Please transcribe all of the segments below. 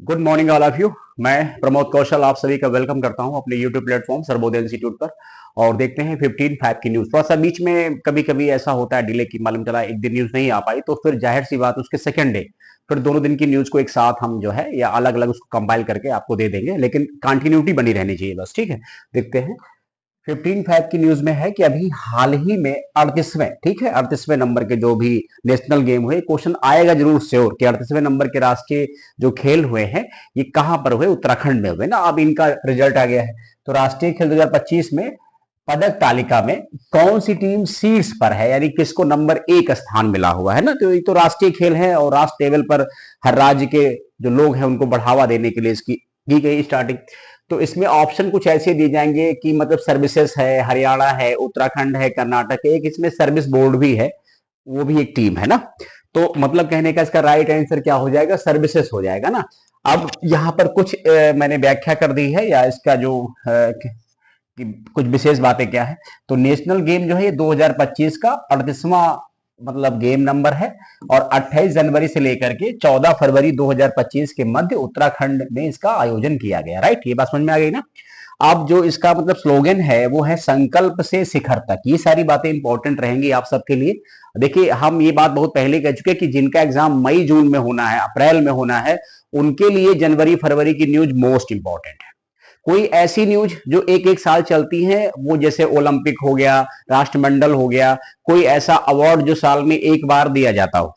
Good morning all of you. मैं प्रमोद कौशल आप सभी का वेलकम करता हूं अपने यूट्यूब प्लेटफॉर्म सर्वोदय इंस्टीट्यूट पर। और देखते हैं 15/5 की न्यूज। थोड़ा सा बीच में कभी कभी ऐसा होता है डिले की, मालूम चला एक दिन न्यूज नहीं आ पाई तो फिर जाहिर सी बात उसके सेकंड डे फिर दोनों दिन की न्यूज को एक साथ हम जो है या अलग अलग उसको कंपाइल करके आपको दे देंगे, लेकिन कंटिन्यूटी बनी रहनी चाहिए बस। ठीक है, देखते हैं। 15/5 की न्यूज में है कि अभी हाल ही में 38वें, ठीक है, 38वें नंबर के जो भी नेशनल गेम हुए, क्वेश्चन आएगा जरूर श्योर कि 38वें नंबर के राष्ट्रीय जो खेल हुए हैं ये कहां पर हुए। उत्तराखंड में हुए ना। अब इनका रिजल्ट आ गया है। तो राष्ट्रीय खेल 2025 में पदक तालिका में कौन सी टीम शीर्ष पर है, यानी किसको नंबर 1 स्थान मिला हुआ है ना। तो ये तो राष्ट्रीय खेल है और राष्ट्र लेवल पर हर राज्य के जो लोग हैं उनको बढ़ावा देने के लिए इसकी की गई स्टार्टिंग। तो इसमें ऑप्शन कुछ ऐसे दिए जाएंगे कि मतलब सर्विसेज है, हरियाणा है, उत्तराखंड है, कर्नाटक है, एक इसमें सर्विस बोर्ड भी है, वो भी एक टीम है ना। तो मतलब कहने का इसका राइट आंसर क्या हो जाएगा, सर्विसेज हो जाएगा ना। अब यहाँ पर कुछ मैंने व्याख्या कर दी है या इसका जो कि कुछ विशेष बातें क्या है। तो नेशनल गेम जो है ये 2025 का 38वां मतलब गेम नंबर है और 28 जनवरी से लेकर के 14 फरवरी 2025 के मध्य उत्तराखंड में इसका आयोजन किया गया। राइट, ये बात समझ में आ गई ना। अब जो इसका मतलब स्लोगन है वो है संकल्प से शिखर तक। ये सारी बातें इंपॉर्टेंट रहेंगी आप सबके लिए। देखिए, हम ये बात बहुत पहले कह चुके हैं कि जिनका एग्जाम मई जून में होना है, अप्रैल में होना है, उनके लिए जनवरी फरवरी की न्यूज मोस्ट इंपॉर्टेंट है। कोई ऐसी न्यूज जो एक एक साल चलती है, वो जैसे ओलंपिक हो गया, राष्ट्रमंडल हो गया, कोई ऐसा अवार्ड जो साल में एक बार दिया जाता हो,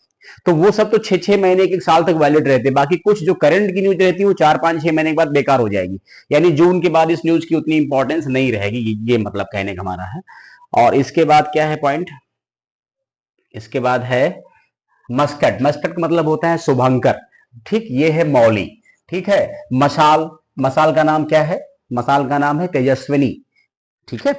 तो वो सब तो 6-6 महीने एक एक साल तक वैलिड रहते हैं। बाकी कुछ जो करंट की न्यूज रहती है वो 4-5-6 महीने के बाद बेकार हो जाएगी। यानी जून के बाद इस न्यूज की उतनी इंपॉर्टेंस नहीं रहेगी, ये मतलब कहने का हमारा है। और इसके बाद क्या है पॉइंट, इसके बाद है मस्कट। मस्कट का मतलब होता है शुभंकर। ठीक, ये है मौली। ठीक है। मशाल, मसाल का नाम क्या है, मसाल का नाम है तेजस्विनी। ठीक है।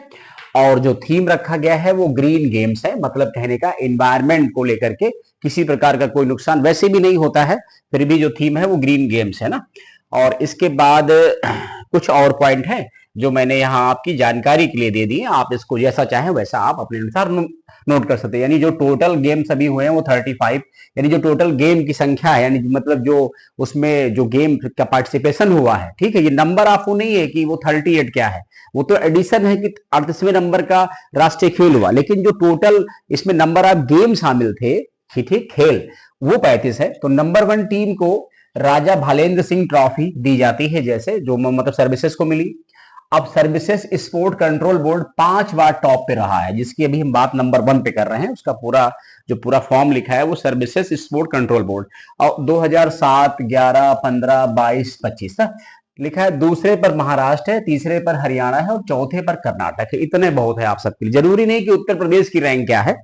और जो थीम रखा गया है वो ग्रीन गेम्स है, मतलब कहने का एनवायरमेंट को लेकर के किसी प्रकार का कोई नुकसान वैसे भी नहीं होता है, फिर भी जो थीम है वो ग्रीन गेम्स है ना। और इसके बाद कुछ और पॉइंट है जो मैंने यहाँ आपकी जानकारी के लिए दे दिए। आप इसको जैसा चाहें वैसा आप अपने अनुसार नोट कर सकते हैं। यानी जो टोटल गेम्स अभी हुए हैं वो 35, यानी जो टोटल गेम की संख्या है, यानी मतलब जो उसमें जो गेम का पार्टिसिपेशन हुआ है, ठीक है, ये नंबर आपको नहीं है कि वो 38 क्या है, वो तो एडिशन है कि 38वें नंबर का राष्ट्रीय खेल हुआ, लेकिन जो टोटल इसमें नंबर ऑफ गेम शामिल थे, ठीक, खेल, वो 35 है। तो नंबर 1 टीम को राजा भालेंद्र सिंह ट्रॉफी दी जाती है, जैसे जो मतलब सर्विसेज को मिली। अब सर्विसेज स्पोर्ट कंट्रोल बोर्ड 5 बार टॉप पे रहा है, जिसकी अभी हम बात नंबर 1 पे कर रहे हैं। उसका पूरा जो पूरा फॉर्म लिखा है वो सर्विसेज स्पोर्ट कंट्रोल बोर्ड। और 2007, 11, 15, 22, 25 लिखा है। दूसरे पर महाराष्ट्र है, तीसरे पर हरियाणा है और चौथे पर कर्नाटक है। इतने बहुत है आप सबके लिए, जरूरी नहीं कि उत्तर प्रदेश की रैंक क्या है।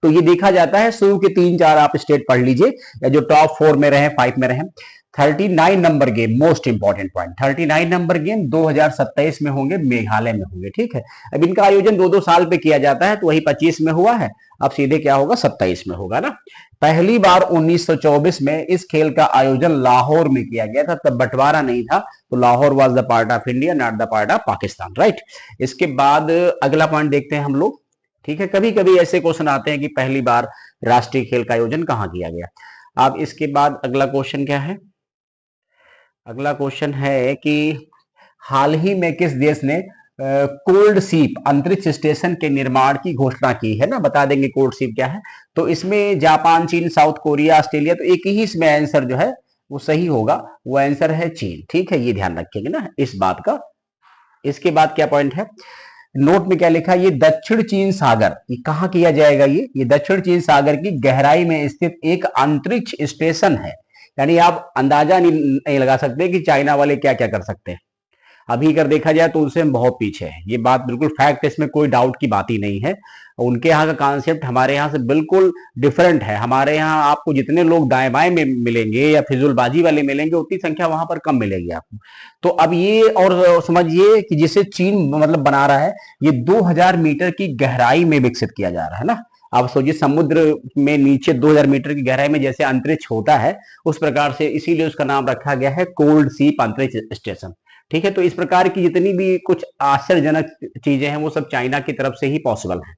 तो ये देखा जाता है शुरू के 3-4 आप स्टेट पढ़ लीजिए या जो टॉप 4 में रहे, 5 में रहे। 39 number game, most important point, 39 number game 2027 में होंगे, मेघालय में होंगे। ठीक है। अब इनका आयोजन 2-2 साल पे किया जाता है, तो वही 25 में हुआ है, अब सीधे क्या होगा, 27 में होगा ना। पहली बार 1924 में इस खेल का आयोजन लाहौर में किया गया था, तब बंटवारा नहीं था, तो Lahore was the part of India, not the part of Pakistan. Right. इसके बाद अगला पॉइंट देखते हैं हम लोग। ठीक है, कभी कभी ऐसे क्वेश्चन आते हैं कि पहली बार राष्ट्रीय खेल का आयोजन कहां किया गया। अब इसके बाद अगला क्वेश्चन क्या है, अगला क्वेश्चन है कि हाल ही में किस देश ने कोल्ड सीप अंतरिक्ष स्टेशन के निर्माण की घोषणा की है ना। बता देंगे कोल्ड सीप क्या है। तो इसमें जापान, चीन, साउथ कोरिया, ऑस्ट्रेलिया, तो एक ही इसमें आंसर जो है वो सही होगा, वो आंसर है चीन। ठीक है, ये ध्यान रखेंगे ना इस बात का। इसके बाद क्या पॉइंट है, नोट में क्या लिखा है, ये दक्षिण चीन सागर, ये कहां किया जाएगा, ये दक्षिण चीन सागर की गहराई में स्थित एक अंतरिक्ष स्टेशन है। यानी आप अंदाजा नहीं लगा सकते कि चाइना वाले क्या क्या कर सकते हैं। अभी अगर देखा जाए तो उनसे हम बहुत पीछे हैं, ये बात बिल्कुल फैक्ट है, इसमें कोई डाउट की बात ही नहीं है। उनके यहाँ का कॉन्सेप्ट हमारे यहाँ से बिल्कुल डिफरेंट है। हमारे यहाँ आपको जितने लोग दाएं बाएं में मिलेंगे या फिजुलबाजी वाले मिलेंगे, उतनी संख्या वहां पर कम मिलेगी आपको। तो अब ये और समझिए कि जिसे चीन मतलब बना रहा है, ये 2000 मीटर की गहराई में विकसित किया जा रहा है ना। आप सोचिए समुद्र में नीचे 2000 मीटर की गहराई में जैसे अंतरिक्ष होता है, उस प्रकार से, इसीलिए उसका नाम रखा गया है कोल्ड सीप अंतरिक्ष स्टेशन। ठीक है। तो इस प्रकार की जितनी भी कुछ आश्चर्यजनक चीजें हैं वो सब चाइना की तरफ से ही पॉसिबल है।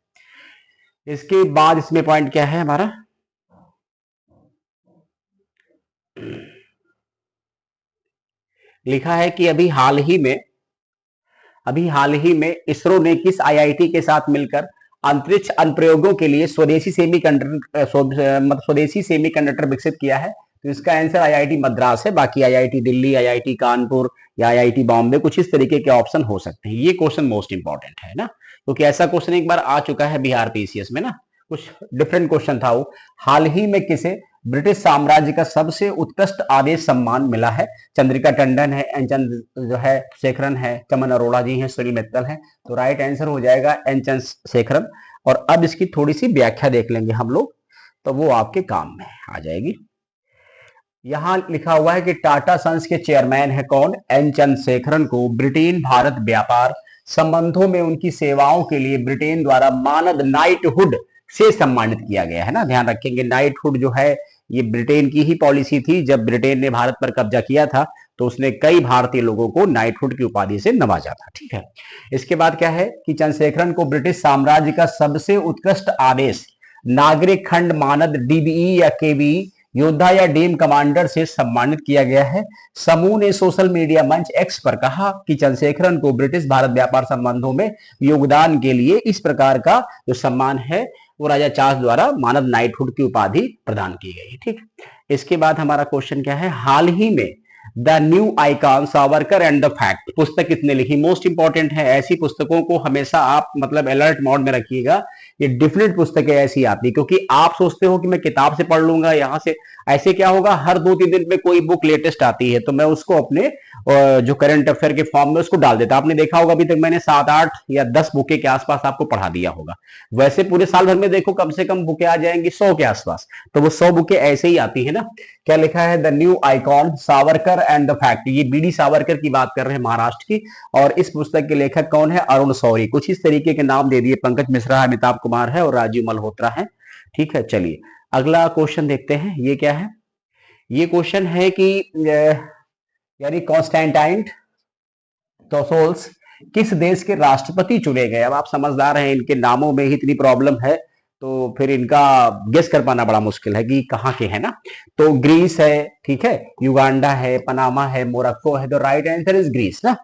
इसके बाद इसमें पॉइंट क्या है हमारा, लिखा है कि अभी हाल ही में इसरो ने किस आईआईटी के साथ मिलकर अंतरिक्ष अनुप्रयोगों के लिए स्वदेशी सेमीकंडक्टर विकसित किया है। तो इसका आंसर आईआईटी मद्रास है। बाकी आईआईटी दिल्ली, आईआईटी कानपुर या आईआईटी बॉम्बे, कुछ इस तरीके के ऑप्शन हो सकते हैं। ये क्वेश्चन मोस्ट इंपॉर्टेंट है ना, क्योंकि ऐसा क्वेश्चन एक बार आ चुका है बिहार पीसीएस में ना, कुछ डिफरेंट क्वेश्चन था वो। हाल ही में किसे ब्रिटिश साम्राज्य का सबसे उत्कृष्ट आदेश सम्मान मिला है? चंद्रिका टंडन है, एनचंद जो है शेखरन है, चमन अरोड़ा जी हैं, सुनील मित्तल हैं। तो राइट आंसर हो जाएगा एनचंद शेखरन। और अब इसकी थोड़ी सी व्याख्या देख लेंगे हम लोग, तो वो आपके काम में आ जाएगी। यहां लिखा हुआ है कि टाटा सन्स के चेयरमैन है कौन? एन चंद्रशेखरन को ब्रिटेन भारत व्यापार संबंधों में उनकी सेवाओं के लिए ब्रिटेन द्वारा मानद नाइटहुड से सम्मानित किया गया है ना। ध्यान रखेंगे, नाइटहुड जो है ये ब्रिटेन की ही पॉलिसी थी। जब ब्रिटेन ने भारत पर कब्जा किया था तो उसने कई भारतीय लोगों को नाइटहुड की उपाधि से नवाजा था। ठीक है, इसके बाद क्या है कि चंद्रशेखरन को ब्रिटिश साम्राज्य का सबसे उत्कृष्ट आदेश नागरिक खंड मानद डीबीई या केबीई योद्धा या डीम कमांडर से सम्मानित किया गया है। समूह ने सोशल मीडिया मंच एक्स पर कहा कि चंद्रशेखरन को ब्रिटिश भारत व्यापार संबंधों में योगदान के लिए इस प्रकार का जो सम्मान है वो राजा चार्ल्स द्वारा मानद नाइटहुड की उपाधि प्रदान की गई। ठीक, इसके बाद हमारा क्वेश्चन क्या है? हाल ही में the new icon Savarkar and the fact पुस्तक किसने लिखी? मोस्ट इंपॉर्टेंट है, ऐसी पुस्तकों को हमेशा आप मतलब अलर्ट मोड में रखिएगा। ये डिफरेंट पुस्तकें ऐसी आती, क्योंकि आप सोचते हो कि मैं किताब से पढ़ लूंगा यहां से, ऐसे क्या होगा हर 2-3 दिन में कोई बुक लेटेस्ट आती है तो मैं उसको अपने जो करंट अफेयर के फॉर्म में उसको डाल देता। आपने देखा होगा अभी तक मैंने 7-8 या 10 बुकें के आसपास आपको पढ़ा दिया होगा। वैसे पूरे साल भर में देखो कम से कम बुकें आ जाएंगी 100 के आसपास, तो वो 100 बुकें ऐसे ही आती है ना। क्या लिखा है? The new icon Savarkar and the fact. ये बीडी सावरकर की बात कर रहे हैं, महाराष्ट्र की। और इस पुस्तक के लेखक कौन है? अरुण शौरी। कुछ इस तरीके के नाम दे दिए, पंकज मिश्रा है, अमिताभ कुमार है और राजीव मल्होत्रा है। ठीक है, चलिए अगला क्वेश्चन देखते हैं। ये क्या है? ये क्वेश्चन है कि यानी कॉन्स्टेंटाइन टोसोल्स किस देश के राष्ट्रपति चुने गए? अब आप समझदार हैं, इनके नामों में ही इतनी प्रॉब्लम है तो फिर इनका गेस कर पाना बड़ा मुश्किल है कि कहाँ के है ना। तो ग्रीस है, ठीक है, युगांडा है, पनामा है, मोरक्को है। तो राइट आंसर इज ग्रीस ना।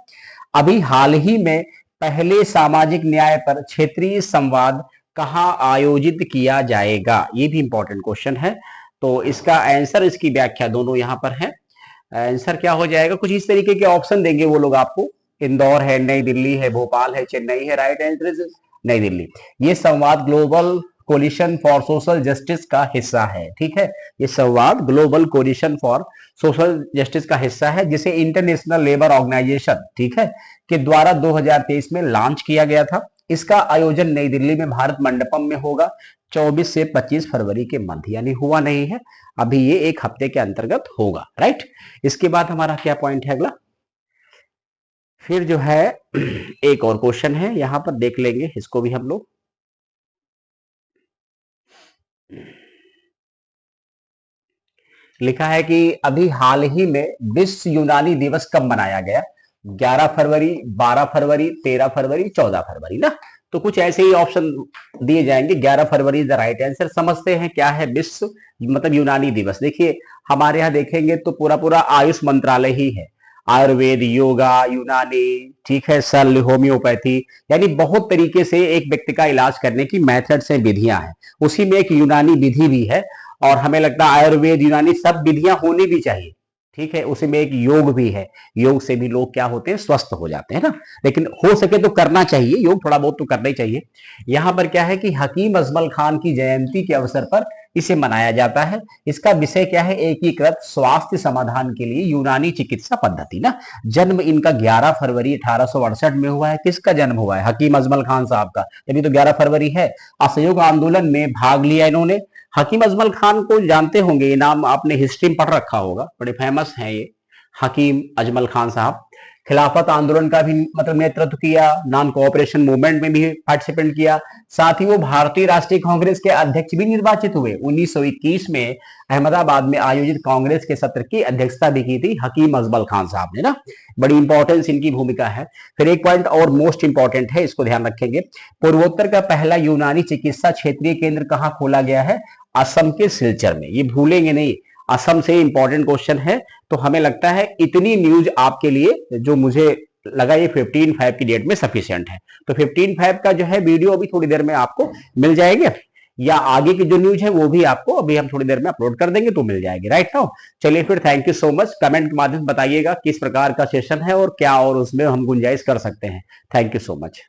अभी हाल ही में पहले सामाजिक न्याय पर क्षेत्रीय संवाद कहाँ आयोजित किया जाएगा? ये भी इंपॉर्टेंट क्वेश्चन है। तो इसका आंसर, इसकी व्याख्या दोनों यहां पर है। आंसर क्या हो जाएगा? कुछ इस तरीके के ऑप्शन देंगे वो लोग आपको। इंदौर है, नई दिल्ली है, भोपाल है, चेन्नई है। राइट आंसर इज नई दिल्ली। ये संवाद global coalition for social justice का हिस्सा है। ठीक है, ये संवाद global coalition for social justice का हिस्सा है, जिसे इंटरनेशनल लेबर ऑर्गेनाइजेशन, ठीक है, के द्वारा 2023 में लॉन्च किया गया था। इसका आयोजन नई दिल्ली में भारत मंडपम में होगा 24 से 25 फरवरी के मध्य, यानी हुआ नहीं है अभी, ये एक हफ्ते के अंतर्गत होगा। राइट, इसके बाद हमारा क्या पॉइंट है अगला? फिर जो है एक और क्वेश्चन है, यहां पर देख लेंगे इसको भी हम लोग। लिखा है कि अभी हाल ही में विश्व यूनानी दिवस कब मनाया गया? 11 फरवरी, 12 फरवरी, 13 फरवरी, 14 फरवरी ना। तो कुछ ऐसे ही ऑप्शन दिए जाएंगे। 11 फरवरी इज द राइट आंसर। समझते हैं क्या है विश्व मतलब यूनानी दिवस। देखिए हमारे यहाँ देखेंगे तो पूरा पूरा आयुष मंत्रालय ही है, आयुर्वेद, योगा, यूनानी, ठीक है, शल्य, होम्योपैथी, यानी बहुत तरीके से एक व्यक्ति का इलाज करने की मेथड्स हैं, विधियां हैं। उसी में एक यूनानी विधि भी है और हमें लगता है आयुर्वेद, यूनानी सब विधियां होनी भी चाहिए। ठीक है, उसी में एक योग भी है, योग से भी लोग क्या होते हैं, स्वस्थ हो जाते हैं ना। लेकिन हो सके तो करना चाहिए योग, थोड़ा बहुत तो करना ही चाहिए। यहां पर क्या है कि हकीम अजमल खान की जयंती के अवसर पर इसे मनाया जाता है। इसका विषय क्या है? एकीकृत स्वास्थ्य समाधान के लिए यूनानी चिकित्सा पद्धति ना। जन्म इनका 11 फरवरी 1868 में हुआ है। किसका जन्म हुआ है? हकीम अजमल खान साहब का, तभी तो 11 फरवरी है। असहयोग आंदोलन में भाग लिया इन्होंने। हकीम अजमल खान को जानते होंगे, ये नाम आपने हिस्ट्री में पढ़ रखा होगा, बड़े फेमस हैं ये हकीम अजमल खान साहब। खिलाफत आंदोलन का भी मतलब नेतृत्व किया, नॉन कोऑपरेशन मूवमेंट में भी पार्टिसिपेंट किया। साथ ही वो भारतीय राष्ट्रीय कांग्रेस के अध्यक्ष भी निर्वाचित हुए। 1921 में अहमदाबाद में आयोजित कांग्रेस के सत्र की अध्यक्षता भी की थी हकीम अजमल खान साहब ने ना। बड़ी इंपॉर्टेंस इनकी भूमिका है। फिर एक पॉइंट और मोस्ट इंपॉर्टेंट है, इसको ध्यान रखेंगे। पूर्वोत्तर का पहला यूनानी चिकित्सा क्षेत्रीय केंद्र कहाँ खोला गया है? असम के सिलचर में। ये भूलेंगे नहीं, असम से इंपॉर्टेंट क्वेश्चन है। तो हमें लगता है इतनी न्यूज आपके लिए, जो मुझे लगा ये 15/5 की डेट में सफिशियंट है। तो 15/5 का जो है वीडियो अभी थोड़ी देर में आपको मिल जाएंगे, या आगे की जो न्यूज है वो भी आपको अभी हम थोड़ी देर में अपलोड कर देंगे तो मिल जाएगी, राइट नाउ। चलिए फिर, thank you so much. Comment के माध्यम से बताइएगा किस प्रकार का सेशन है और क्या और उसमें हम गुंजाइश कर सकते हैं। Thank you so much.